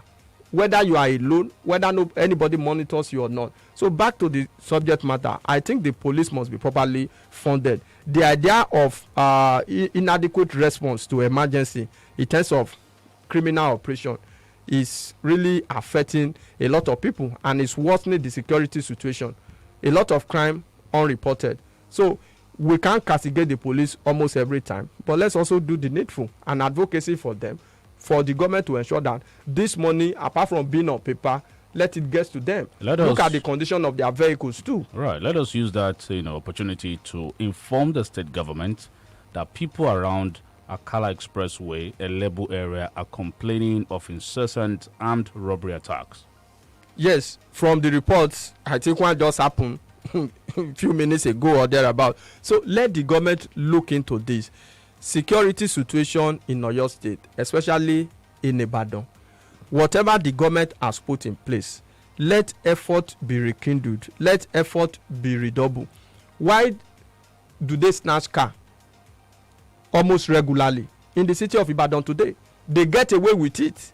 whether you are alone, whether anybody monitors you or not. So back to the subject matter, I think the police must be properly funded. The idea of inadequate response to emergency in terms of criminal operation is really affecting a lot of people, and it's worsening the security situation. A lot of crime unreported. So we can't castigate the police almost every time, but let's also do the needful and advocacy for them, for the government to ensure that this money, apart from being on paper, let it get to them. Look at the condition of their vehicles too. Right. Let us use that opportunity to inform the state government that people around Akala Expressway, a Lebu area, are complaining of incessant armed robbery attacks. Yes, from the reports, I think one just happened a few minutes ago or thereabout. So let the government look into this security situation in Oyo State, especially in Ibadan. Whatever the government has put in place, let effort be rekindled, let effort be redoubled. Why do they snatch car almost regularly in the city of Ibadan today? They get away with it.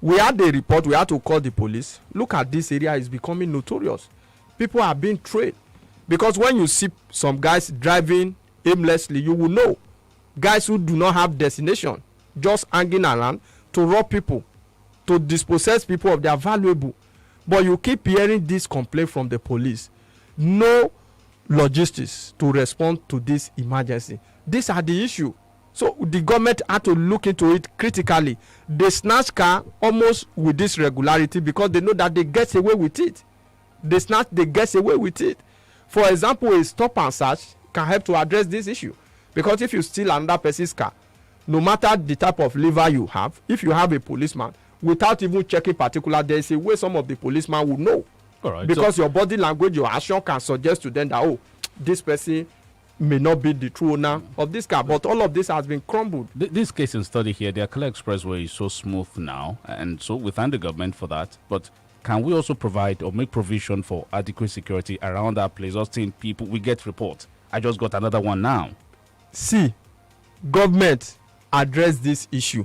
We had a report, we had to call the police. Look at this area, is becoming notorious. People are being trained, because when you see some guys driving aimlessly, you will know. Guys who do not have destination, just hanging around to rob people, to dispossess people of their valuable. But you keep hearing this complaint from the police. No logistics to respond to this emergency. These are the issue. So the government had to look into it critically. They snatch car almost with this regularity because they know that they get away with it. They get away with it. For example, a stop and search can help to address this issue, because if you steal another person's car, no matter the type of lever you have, if you have a policeman, without even checking particular, there is a way some of the policemen will know. All right, because your body language, your action can suggest to them that, oh, this person may not be the true owner of this car. But all of this has been crumbled. This case in study here, the Akala Expressway is so smooth now, and so we thank the government for that. But can we also provide or make provision for adequate security around that place? Austin, people, we get reports. I just got another one now. See, government address this issue.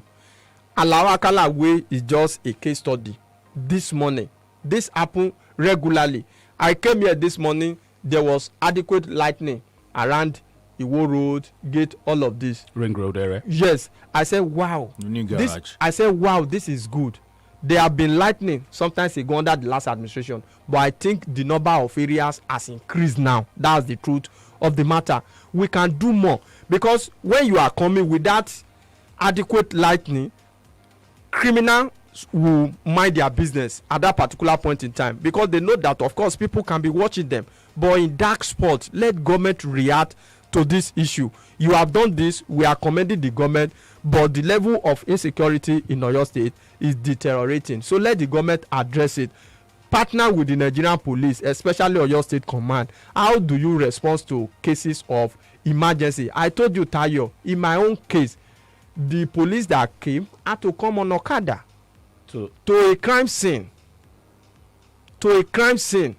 Alawa Akala Way is just a case study. This morning, this happened regularly. I came here this morning, there was adequate lighting around Iwo Road, Gate, all of this. Ring Road area. Yes. I said, wow. New garage. I said, wow, this is good. There have been lightning sometimes ago under the last administration, but I think the number of areas has increased now. That's the truth of the matter. We can do more, because when you are coming with that adequate lightning, criminals will mind their business at that particular point in time, because they know that, of course, people can be watching them. But in dark spots, let government react to this issue. You have done this, we are commending the government, but the level of insecurity in Oyo State is deteriorating. So let the government address it. Partner with the Nigerian police, especially Oyo State Command. How do you respond to cases of emergency? I told you, Tayo, in my own case, the police that came had to come on Okada to a crime scene. To a crime scene.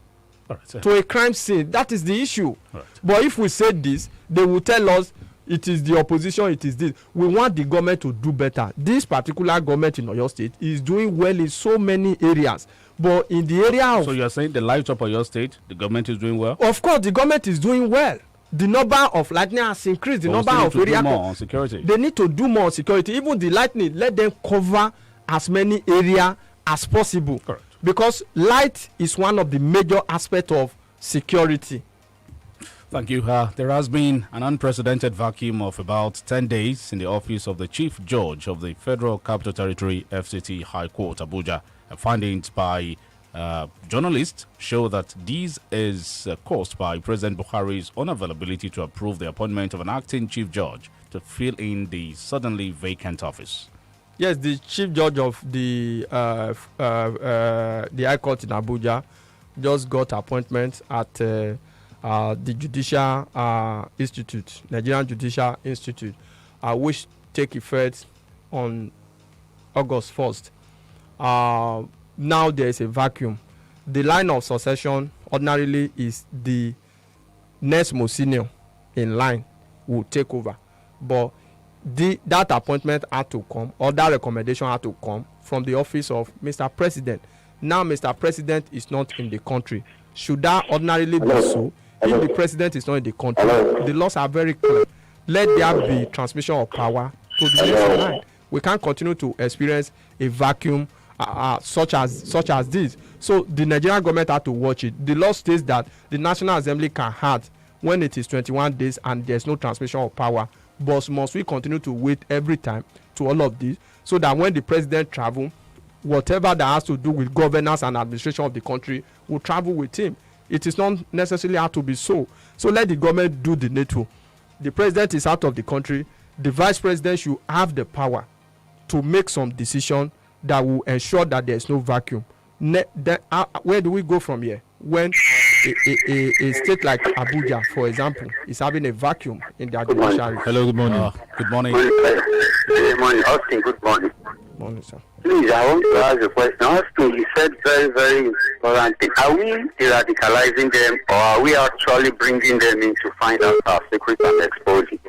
Right, to a crime scene. That is the issue. Right. But if we say this, they will tell us it is the opposition, it is this. We want the government to do better. This particular government in Oyo State is doing well in so many areas. But in the area of... So you are saying the light up of your state, the government is doing well? Of course, the government is doing well. The number of lightning has increased. The number of areas... more on security. They need to do more on security. Even the lightning, let them cover as many areas as possible. Correct. Because light is one of the major aspects of security. Thank you. There has been an unprecedented vacuum of about 10 days in the office of the Chief Judge of the Federal Capital Territory FCT High Court, Abuja. Findings by journalists show that this is caused by President Buhari's unavailability to approve the appointment of an acting Chief Judge to fill in the suddenly vacant office. Yes, the Chief Judge of the High Court in Abuja just got appointment at the Judicial Institute, Nigerian Judicial Institute, which take effect on August 1st. Now there is a vacuum. The line of succession ordinarily is the next most senior in line will take over, but that appointment had to come, or that recommendation had to come from the office of Mr. President. Now Mr. President is not in the country. Should that ordinarily be so? If the president is not in the country, the laws are very clear. Let there be transmission of power to the next line. We can't continue to experience a vacuum such as this. So the Nigerian government had to watch it. The law states that the National Assembly can act when it is 21 days and there's no transmission of power. But must we continue to wait every time to all of this, so that when the president travel, whatever that has to do with governance and administration of the country will travel with him? It is not necessarily have to be so. So let the government do the needful. The president is out of the country. The vice president should have the power to make some decision that will ensure that there is no vacuum. Where do we go from here? When a state like Abuja, for example, is having a vacuum in their judiciary. Hello, good morning. Good morning. Good morning, Austin. Good morning. Morning, sir. Please, I want to ask a question. Austin, you said very, very important thing. Are we radicalizing them, or are we actually bringing them in to find out our secrets and expose it?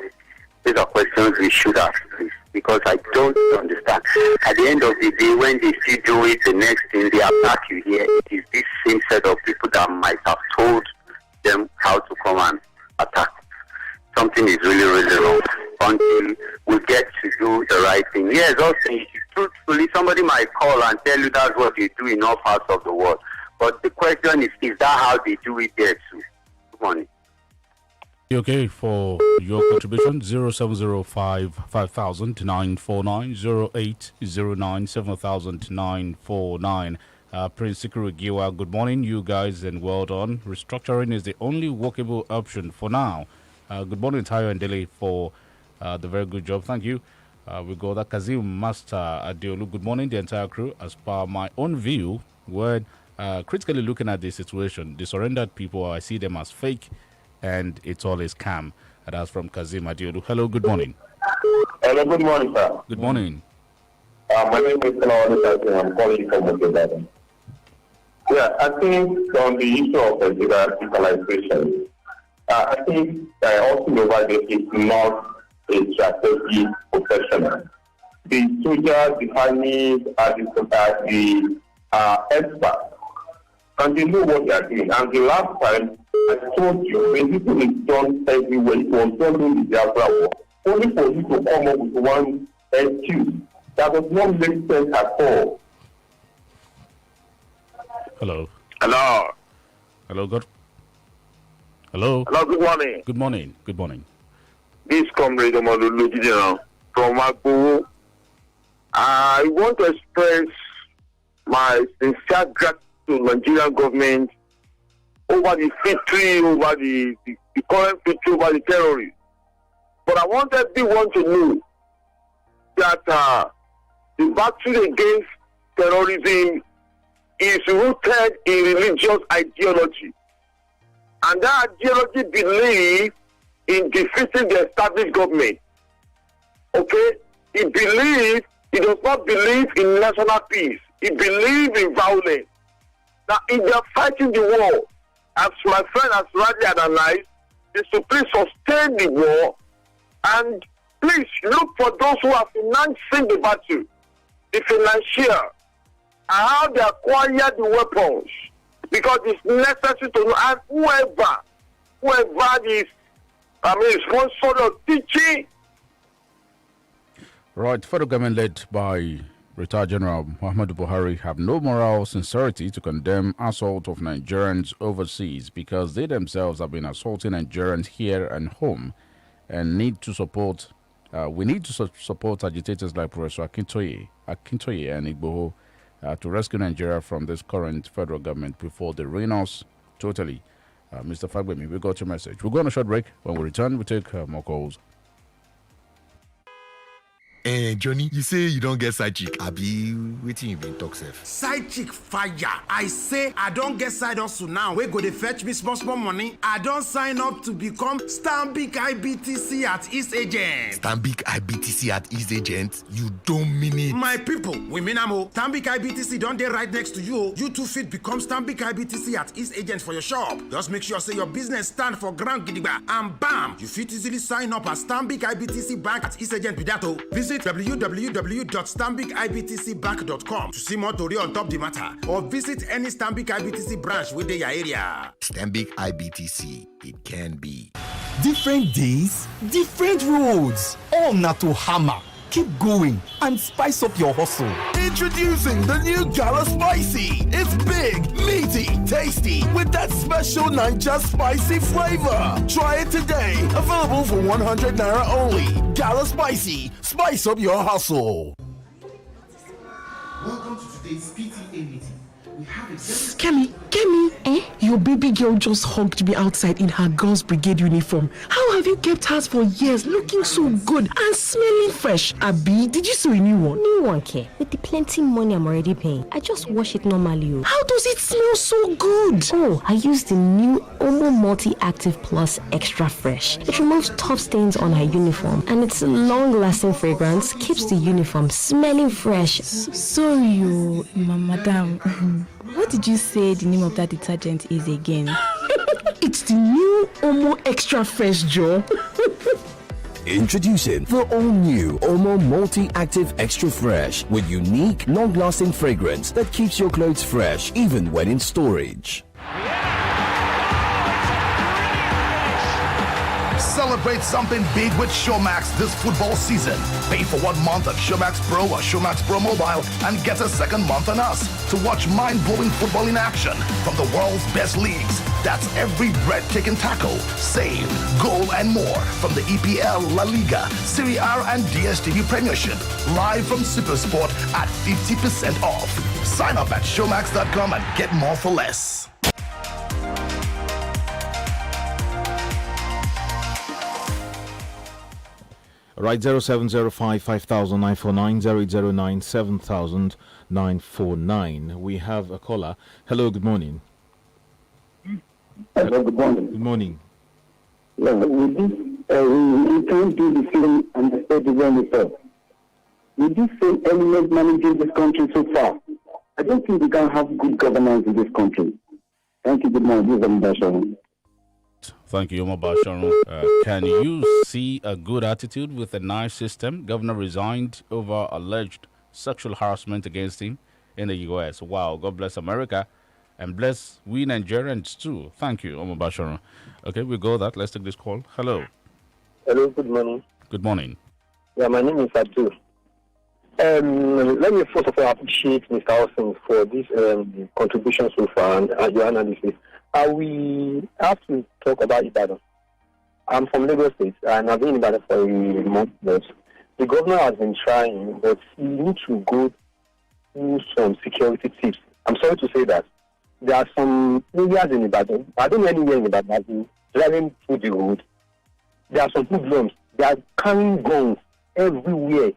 These are questions we should ask, please, because I don't understand. At the end of the day, when they still do it, the next thing they attack you here, it is this same set of people that might have told them how to come and attack. Something is really, really wrong until we get to do the right thing. Yes, also, truthfully, somebody might call and tell you that's what you do in all parts of the world. But the question is that how they do it there too? Good morning. Okay, for your contribution, 0705 5000 949 0809 7000 949. Prince Sikuru Giwa, good morning, you guys, and well done. Restructuring is the only workable option for now. Good morning, Tayo and Dele, for the very good job. Thank you. We got that Kazim Master Adeolu. Good morning, the entire crew. As per my own view, when critically looking at the situation, the surrendered people, I see them as fake, and it's all a scam. And that's from Kazim Adeolu. Hello, good morning. Hello, good morning, sir. Good morning. My name is Kalawani. I'm calling from Mokebadan. Yeah, I think on the issue of digitalization, I think also over there is not a strategy professional. The soldiers, the army, the experts, and they know what they are doing. And the last time I told you, when people is done everywhere, it was done in the Biafra war. Only for you to come up with one excuse that does not make sense at all. Hello. Hello. Hello, God. Hello. Hello, good morning. Good morning. Good morning. This comrade Omalulu from Agbo. I want to express my sincere gratitude to the Nigerian government over the victory, over the current victory over the terrorists. But I want everyone to know that the battle against terrorism is rooted in religious ideology. And that ideology believes in defeating the established government. Okay? It does not believe in national peace. It believes in violence. Now, if they are fighting the war, as my friend has rightly analyzed, is to please sustain the war and please look for those who are financing the battle, the financier, and how they acquire the weapons, because it's necessary to know. And whoever is, sponsor of teaching. Right, federal government led by retired General Muhammadu Buhari have no moral sincerity to condemn assault of Nigerians overseas, because they themselves have been assaulting Nigerians here and home, and need to support. We need to support agitators like Professor Akintoye and Igboho to rescue Nigeria from this current federal government before they ruin us totally. Mr. Fagbemi, we got your message. We'll go on a short break. When we return, we take more calls. Johnny, you say you don't get side chick. Abi, waiting you been talk safe. Side chick fire. I say I don't get side hustle now. We go to fetch me small money. I don't sign up to become Stanbic IBTC at East Agent. Stanbic IBTC at East Agent? You don't mean it. My people, we mean amo. Stanbic IBTC don't dey right next to you. You too fit become Stanbic IBTC at East Agent for your shop. Just make sure say your business stand for ground gidigba, and bam, you fit easily sign up at Stanbic IBTC Bank at East Agent Bidato. Visit www.stanbicibtcbank.com to see more tori on top the matter, or visit any Stanbic IBTC branch within your area. Stanbic IBTC, it can be. Different days, different roads. All not to hammer. Keep going and spice up your hustle. Introducing the new Gala Spicy. It's big, meaty, tasty, with that special Niger spicy flavor. Try it today. Available for 100 Naira only. Gala Spicy. Spice up your hustle. Welcome to today's PTA meeting. We have a Kemi, your baby girl just hugged me outside in her girls' brigade uniform. How have you kept hers for years, looking so good and smelling fresh? Abi, did you sew a new one? New one, Ke. With the plenty money I'm already paying, I just wash it normally. How does it smell so good? Oh, I use the new Omo Multi-Active Plus Extra Fresh. It removes tough stains on her uniform, and its long-lasting fragrance keeps the uniform smelling fresh. Sorry, madam. What did you say the name of that detergent is again? It's the new Omo Extra Fresh, Joe. Introducing the all-new Omo Multi-Active Extra Fresh with unique, long-lasting fragrance that keeps your clothes fresh even when in storage. Celebrate something big with Showmax this football season. Pay for 1 month of Showmax Pro or Showmax Pro Mobile and get a second month on us to watch mind-blowing football in action from the world's best leagues. That's every breathtaking tackle, save, goal, and more from the EPL, La Liga, Serie A, and DStv Premiership. Live from Supersport at 50% off. Sign up at showmax.com and get more for less. Right, 0705 500949 0809 7949. We have a caller. Hello, good morning. Hello, good morning. Good morning. Yeah, we can't do the same and the state development. With this same element managing this country so far, I don't think we can have good governance in this country. Thank you, good morning. This is Ambassador. Thank you, Omar Basharon. Can you see a good attitude with a nice system? Governor resigned over alleged sexual harassment against him in the U.S. Wow, God bless America and bless we Nigerians too. Thank you, Omar Basharon. Okay, we go that. Let's take this call. Hello. Hello, good morning. Good morning. Yeah, my name is Abdul. Let me first of all appreciate Mr. Austin for this contribution so far and your analysis. We have to talk about Ibadan. I'm from Lagos State and I've been in Ibadan for a month. The governor has been trying, but he needs to go through some security tips. I'm sorry to say that. There are some areas in Ibadan, I don't know anywhere in Ibadan, I've been driving through the road. There are some hoodlums. They are carrying guns everywhere.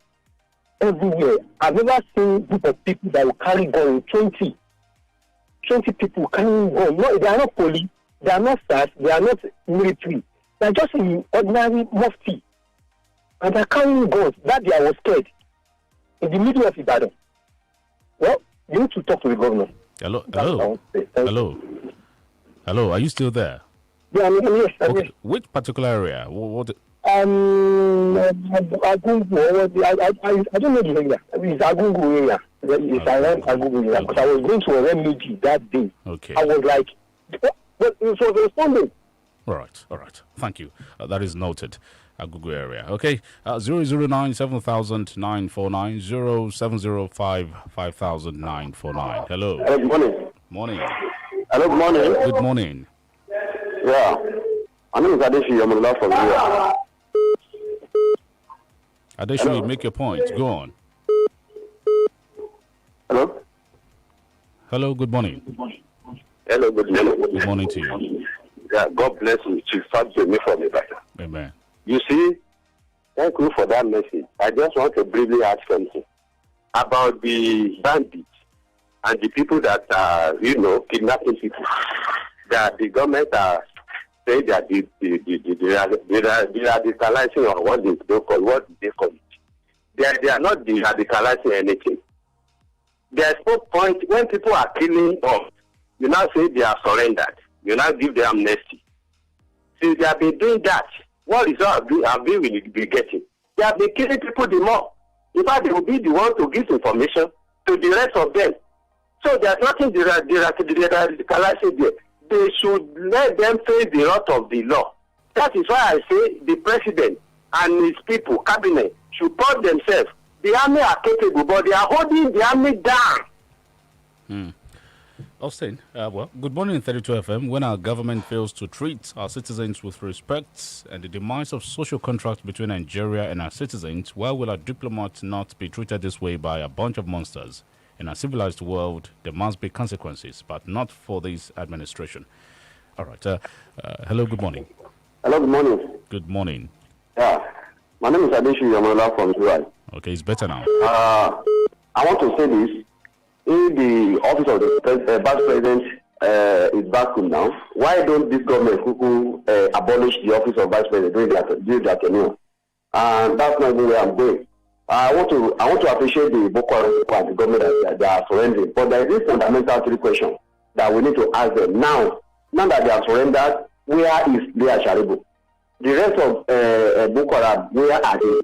Everywhere. I've never seen a group of people that will carry guns, 20 people carrying guns. No, they are not police, they are not SARS, they are not military. They are just in ordinary mufti. And they are carrying guns. That day I was scared. In the middle of Ibadan. Well, you need to talk to the governor. Hello. Are you still there? Yeah, yes. Okay. Which particular area? What? I don't know the area. It's Agungu area. It's around Agungu area. Because I was going to a remedy that day. Okay. I was like, but it was responding. All right. Thank you. That is noted. Agugu area. Okay. 009 7949 0705 5949. Hello. Hello, good morning. Morning. Hello, good morning. Good morning. Yeah. My name is Adeshi. I'm on the from here. Adeshi, make your point. Go on. Hello. Hello, good morning. Hello, good morning. Good morning to you. Yeah, God bless you. Chief Fabio from Ibadan. Amen. You see, thank you for that message. I just want to briefly ask something about the bandits and the people that are, kidnapping people. That the government are saying that the radicalizing or what they call it. They are not radicalizing anything. There's no point when people are killing us. You now say they are surrendered. You now give them amnesty. Since they have been doing that, what result have we will be getting? They have been killing people the more. In fact, they will be the one to give information to the rest of them. So there's nothing radicalizing there. They should let them face the wrath of the law. That is why I say the president and his people, cabinet, should put themselves. The army are capable, but they are holding the army down. Austin, good morning, 32 FM. When our government fails to treat our citizens with respect and the demise of social contracts between Nigeria and our citizens, why will our diplomats not be treated this way by a bunch of monsters? In a civilized world, there must be consequences, but not for this administration. All right. Hello, good morning. Hello, good morning. Good morning. Yeah. My name is Adeshi Yamola from Zurai. Okay, it's better now. I want to say this. If the office of the vice president is vacuum now, why don't this government abolish the office of vice president during their tenure? And that's not where I'm going. I want to appreciate the Boko Haram and the government that they are surrendering. But there is this fundamental three question that we need to ask them. Now that they are surrendered, where is Leah Sharibu? The rest of Boko Haram, where are they?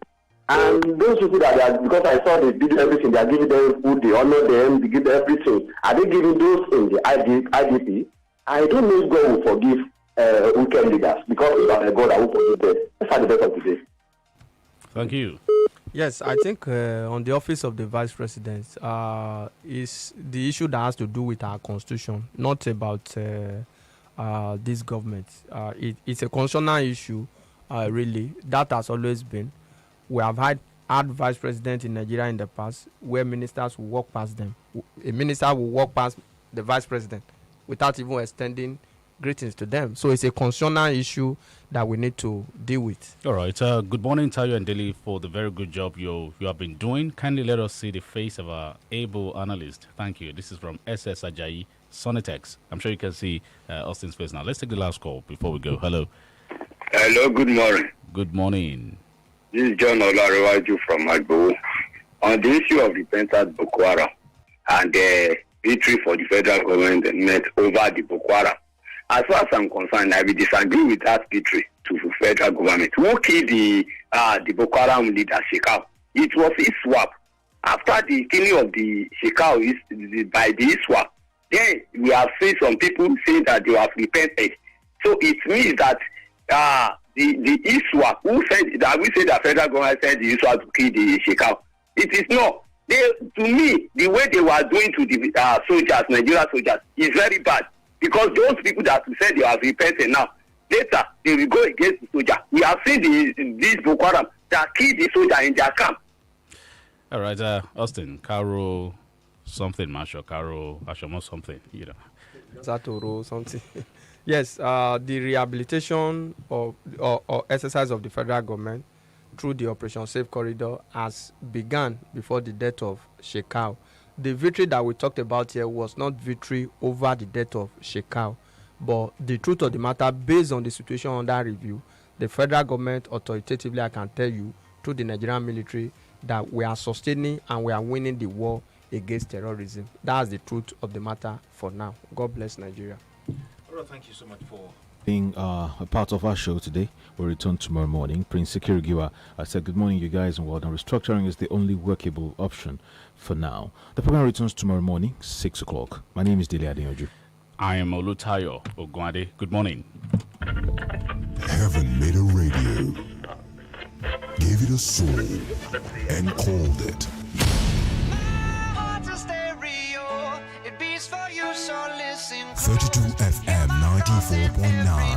And those people that they are, because I saw they did everything, they are giving them food, they honor them, they give everything. Are they giving those in the IDP? I don't know if God will forgive wicked leaders, because it's not a God that will forgive them. That's the best of today. Thank you. Yes, I think on the office of the vice president is the issue that has to do with our constitution, not about this government. It's a constitutional issue, really. That has always been. We have had vice presidents in Nigeria in the past where ministers will walk past them. A minister will walk past the vice president without even extending greetings to them. So it's a constitutional issue that we need to deal with. All right. Good morning, Tayo and Deli, for the very good job you have been doing. Kindly let us see the face of our able analyst. Thank you. This is from SS Ajayi, Sonitex. I'm sure you can see Austin's face now. Let's take the last call before we go. Hello. Hello, good morning. Good morning. This is John Olarewaju from Agbo. On the issue of repentant Boko Haram and the victory for the federal government met over the Boko Haram, as far as I'm concerned, I will disagree with that victory to the federal government. Who killed the Boko Haram leader, Shekau? It was ISWAP. After the killing of the Shekau by the ISWAP, then we have seen some people saying that they have repented. So it means that the ISWAP, who said that we say the federal government said the ISWAP to kill the Shekau. It is not. To me, the way they were doing to the soldiers, Nigerian soldiers, is very bad. Because those people that said they have repented now, later they will go against the soldier. We have seen these Boko Haram that killed the soldier in their camp. All right, Austin, Caro something, Marshall, Caro, Ashomo something, you know. Zatoro something. Yes, the rehabilitation or exercise of the federal government through the Operation Safe Corridor has begun before the death of Shekau. The victory that we talked about here was not victory over the death of Shekau, but the truth of the matter, based on the situation under review, the federal government authoritatively, I can tell you, through the Nigerian military, that we are sustaining and we are winning the war against terrorism. That's the truth of the matter for now. God bless Nigeria. All right, thank you so much for being a part of our show today. We'll return tomorrow morning. Prince Sekirigiwa, I said good morning, you guys, and well done. Restructuring is the only workable option for now. The program returns tomorrow morning, 6 o'clock. My name is Dele Adeoju. I am Olutayo Ogwade. Good morning. Heaven made a radio, gave it a soul, and called it. 32 FM 94.9.